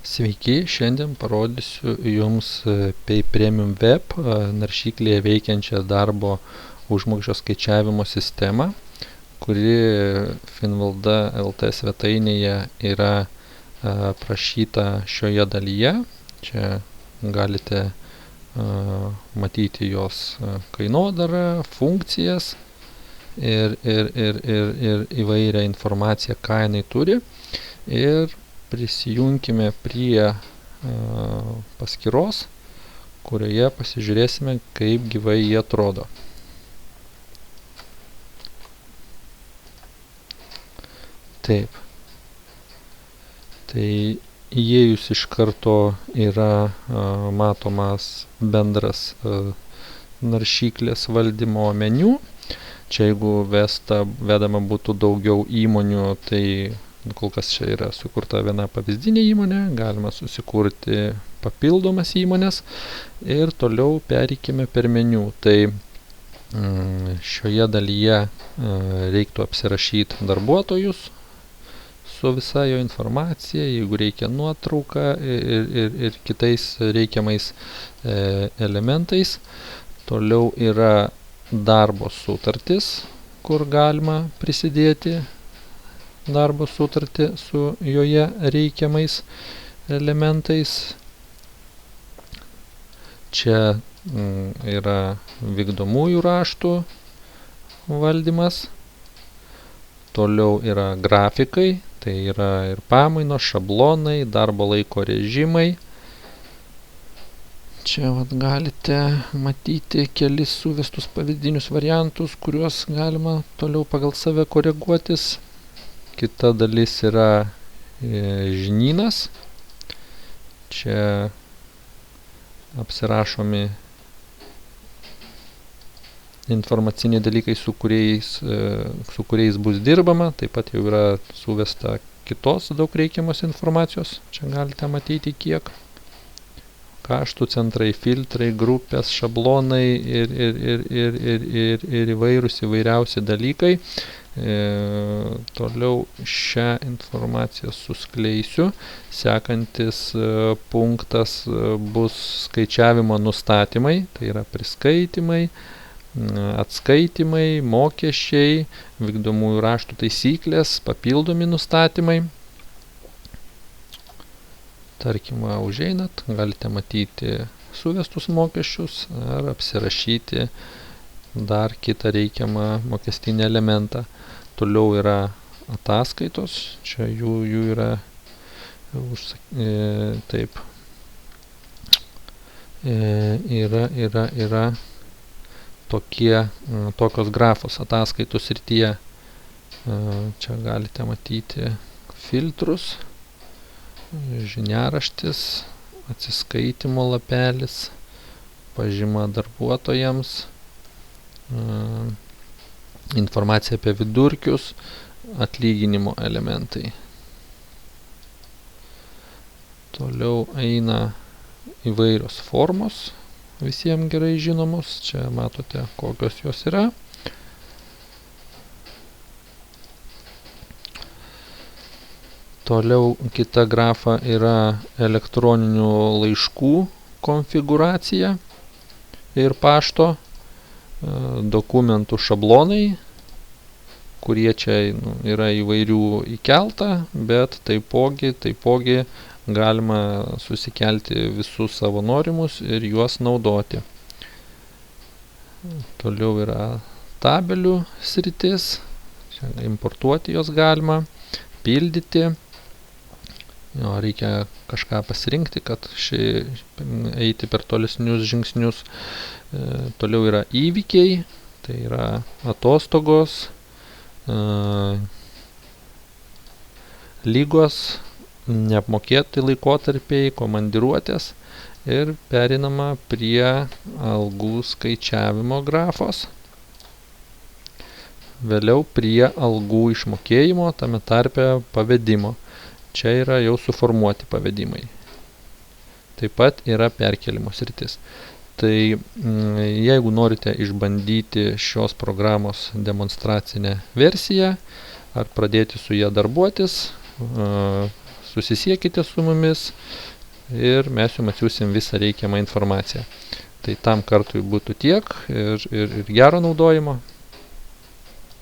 Sveiki, šiandien parodysiu Jums Pay Premium Web naršyklėje veikiančią darbo užmokesčio skaičiavimo sistemą, kuri Finvalda LT svetainėje yra aprašyta šioje dalyje. Čia galite matyti jos kainodarą, funkcijas ir įvairią informaciją, ką jinai turi. Ir prisijunkime prie paskyros, kurioje pasižiūrėsime, kaip gyvai jie atrodo. Taip. Tai įėjus iš karto yra matomas bendras naršyklės valdymo meniu. Čia jeigu vedama būtų daugiau įmonių, tai kol kas čia yra sukurta viena pavyzdinė įmonė, galima susikurti papildomas įmonės ir toliau pereikime per meniu. Tai šioje dalyje reiktų apsirašyti darbuotojus su visa jo informacija, jeigu reikia nuotrauką ir kitais reikiamais elementais. Toliau yra darbo sutartis, kur galima prisidėti darbo sutartį su joje reikiamais elementais. Čia yra vykdomųjų raštų valdymas. Toliau yra grafikai, tai yra ir pamainos, šablonai, darbo laiko režimai. Čia galite matyti kelis suvestus pavyzdinius variantus, kuriuos galima toliau pagal save koreguotis. Kita dalis yra žinynas. Čia apsirašomi informaciniai dalykai, su kuriais bus dirbama. Taip pat jau yra suvesta kitos daug reikiamos informacijos. Čia galite matyti kiek. Kaštų centrai, filtrai, grupės, šablonai ir įvairiausi dalykai. Toliau šią informaciją suskleisiu. Sekantis punktas bus skaičiavimo nustatymai, tai yra priskaitimai, atskaitimai, mokesčiai, vykdomųjų raštų taisyklės, papildomi nustatymai. Tarkim, užeinat, galite matyti suvestus mokesčius ar apsirašyti dar kitą reikiamą mokestinį elementą. Toliau yra ataskaitos, čia jų yra taip. Yra tokios grafos ataskaitų srityje. Čia galite matyti filtrus, žiniaraštis, atsiskaitimo lapelis, pažyma darbuotojams, informacija apie vidurkius, atlyginimo elementai. Toliau eina įvairios formos, visiems gerai žinomos. Čia matote, kokios jos yra. Toliau kita grafa yra elektroninių laiškų konfigūracija ir pašto, dokumentų šablonai, kurie čia yra įvairių įkelta, bet taipogi galima susikelti visus savo norimus ir juos naudoti. Toliau yra tabelių sritis, čia importuoti jos galima, pildyti. Reikia kažką pasirinkti, kad eiti per tolesnius žingsnius. Toliau yra įvykiai, tai yra atostogos, lygos, neapmokėti laikotarpiai, komandiruotės ir perinama prie algų skaičiavimo grafos. Vėliau prie algų išmokėjimo, tame tarpe pavedimo. Čia yra jau suformuoti pavedimai. Taip pat yra perkelimo sritis. Tai jeigu norite išbandyti šios programos demonstracinę versiją ar pradėti su ją darbuotis, susisiekite su mumis ir mes jums atsiųsim visą reikiamą informaciją. Tai tam kartui būtų tiek ir gero naudojimo.